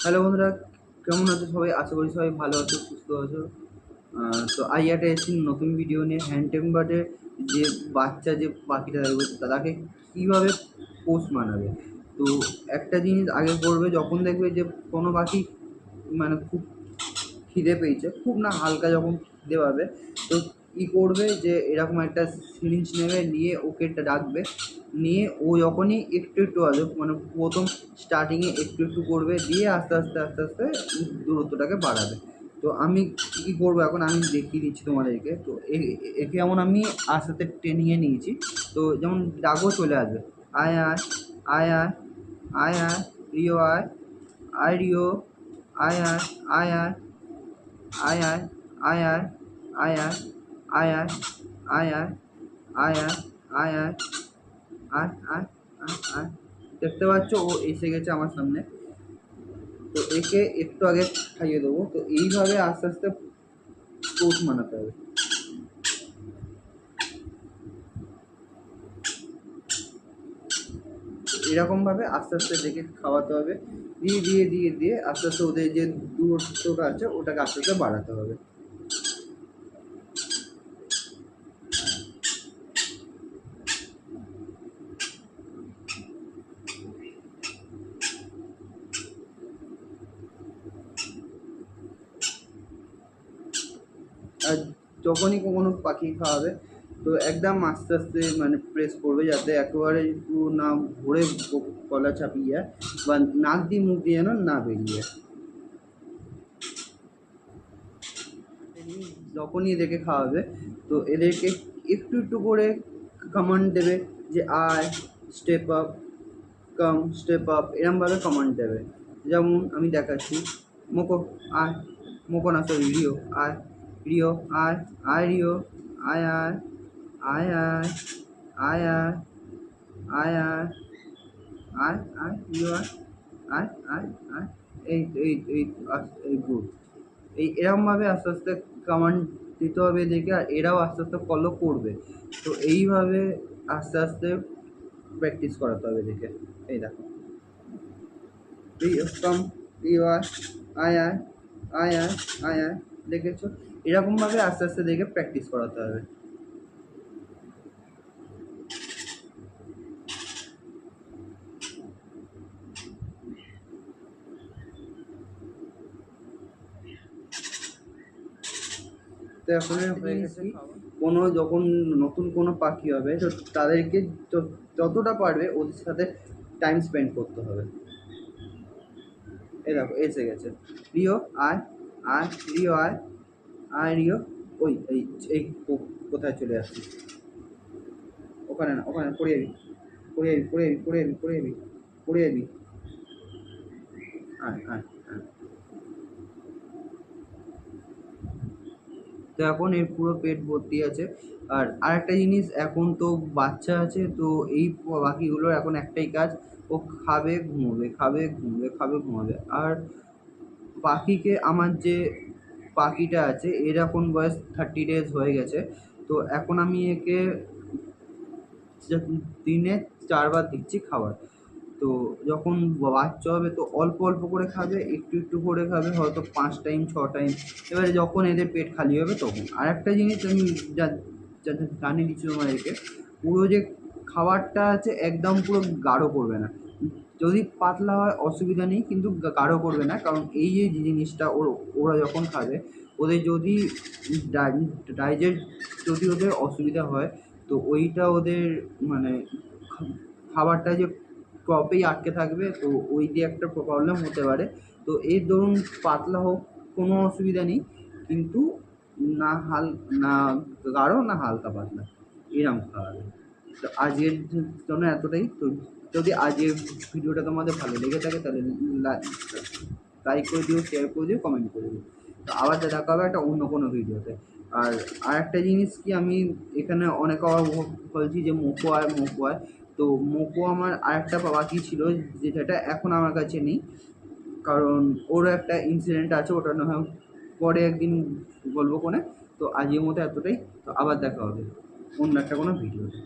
Hello বন্ধুরা, কেমন আছো সবাই? আশা করি সবাই ভালো আছো, সুস্থ আছো। তো আজ একটা এসেছি নতুন ভিডিও নিয়ে। হ্যান্ড টেম্পারে যে বাচ্চা যে পাখিটা থাকবে তাকে কীভাবে পোষ মানাবে। তো একটা জিনিস আগে করবে, যখন দেখবে যে কোনো পাখি মানে খুব খিদে পেয়েছে, খুব না হালকা যখন খিদে পাবে, তো কী করবে যে এরকম একটা সিরিঞ্জ নেবে, নিয়ে ওকে ডাকবে, নিয়ে ও যখনই একটু একটু আসবে, মানে প্রথম স্টার্টিংয়ে একটু একটু করবে, দিয়ে আস্তে আস্তে আস্তে আস্তে দূরত্বটাকে বাড়াবে। তো আমি কী করবো এখন আমি দেখিয়ে দিচ্ছি তোমাদেরকে। তো একে যেমন আমি আস্তে আস্তে ট্রেনিংয়ে নিয়েছি। তো যেমন ডাকও চলে আসবে, আয় আয়, আয় আয়, আয় আয়, রিও আয়, আয় রিও, আয় আয়, আয় আয়, আয় আয়, আয় আয়, আয় আয়, আয় আয়, আয় আয়, আয় আয়, আয় আয়, আয় আয়, আয় আয়। দেখতে পাচ্ছ ও এসে গেছে আমার সামনে। তো একে একটু আগে খাইয়ে দেবো। তো এইভাবে আস্তে আস্তে পোষ মানাতে হবে। এরকমভাবে আস্তে আস্তে দেখে খাওয়াতে হবে, দিয়ে দিয়ে দিয়ে দিয়ে আস্তে আস্তে ওদের যে দূরত্বটা আছে ওটাকে আস্তে আস্তে বাড়াতে হবে। আর যখনই কোনো পাখি খাওয়াবে, তো একদম আস্তে আস্তে মানে প্রেস করবে, যাতে একেবারে পুরো না ভরে গলা চাপিয়ে যায়, বা নাক দিয়ে মুখ দিয়ে যেন না বেরিয়ে যায়। যখনই এদেরকে খাওয়াবে, তো এদেরকে একটু একটু করে কমান্ড দেবে যে আয়, স্টেপ আপ, কাম, স্টেপ আপ, এরমভাবে কমান্ড দেবে। যেমন আমি দেখাচ্ছি, মোকো আয়, মোকো না সরি, রিও আয়, রিও আয়, আয় রিও, আয় আয়, আয় আয়, আয় আয়, আয় আয়, আয় আয় রিও আয়, আয় আয়, আয়। এই এই এই এই গুড। এরকমভাবে আস্তে আস্তে কমান্ড দিতে হবে এদেরকে, আর এরাও আস্তে আস্তে ফলো করবে। তো এইভাবে আস্তে আস্তে প্র্যাকটিস করাতে হবে এদেরকে। এই দেখো, কাম, রিও আয়, আয় আয়, আয় আয়, আয় আয়। দেখেছো? এরকমভাবে আস্তে আস্তে দেখে প্র্যাকটিস করাতে হবে। তো এখন হয়ে গেছে কোনো যখন নতুন কোনো পাখি হবে, তো তাদেরকে যতটা পারবে ওদের সাথে টাইম স্পেন্ড করতে হবে। এই দেখো এসে গেছে, রিও আয়, আয় রিও আয়, আয় রিও। ওই এই এই কোথায় চলে আসছি? ওখানে না, ওখানে পড়ে যাবি, পড়ে যাবি, পড়ে যাবি, পড়ে যাবি, পড়ে যাবি, পড়ে যাবি। আয় আয় আয়। তো এখন এর পুরো পেট ভর্তি আছে। আর আরেকটা জিনিস, এখন তো বাচ্চা আছে, তো এই পাখিগুলোর এখন একটাই কাজ, ও খাবে ঘুমোবে, খাবে ঘুমোবে, খাবে ঘুমাবে। আর পাখিকে, আমার যে পাখিটা আছে এর এখন বয়স 30 days হয়ে গেছে। তো এখন আমি একে দিনে 4 বার দিচ্ছি খাবার। তো যখন বাচ্চা হবে তো অল্প অল্প করে খাবে, একটু একটু করে খাবে, হয়তো 5 টাইম 6 টাইম। এবারে যখন এদের পেট খালি হবে তখন। আর একটা জিনিস আমি জানিয়ে দিচ্ছি তোমাদেরকে, পুরো যে খাবারটা আছে একদম পুরো গাঢ় করবে না। যদি পাতলা হয় অসুবিধা নেই, কিন্তু গাঢ় করবে না, কারণ এই যে জিনিসটা ওরা যখন খাবে, ওদের যদি ডাইজেস্ট যদি ওদের অসুবিধা হয়, তো ওইটা ওদের মানে খাবারটা যে টপেই আটকে থাকবে, তো ওই দিয়ে একটা প্রবলেম হতে পারে। তো এই ধরুন পাতলা হোক কোনো অসুবিধা নেই, কিন্তু না না গাঢ় না হালকা পাতলা, এরম খাওয়াবে। তো আজকের জন্য এতটাই। তো যদি আজকের ভিডিওটা তোমাদের ভালো লেগে থাকে, তাহলে লাইক করে দিও, শেয়ার করে দিও, কমেন্ট করে দিও। তো আবার দেখা হবে একটা অন্য কোনো ভিডিওতে। আর আরেকটা জিনিস কি, আমি এখানে অনেক বলছি যে মোকো আয়, মোকো আয়। তো মোকো আমার আরেকটা পাখি ছিল, যেটা এখন আমার কাছে নেই, কারণ ওর একটা ইনসিডেন্ট আছে, ওটা না হয় পরে একদিন বলবো কোনে। তো আজকের মতো এতটাই। তো আবার দেখা হবে অন্য একটা কোনো ভিডিওতে।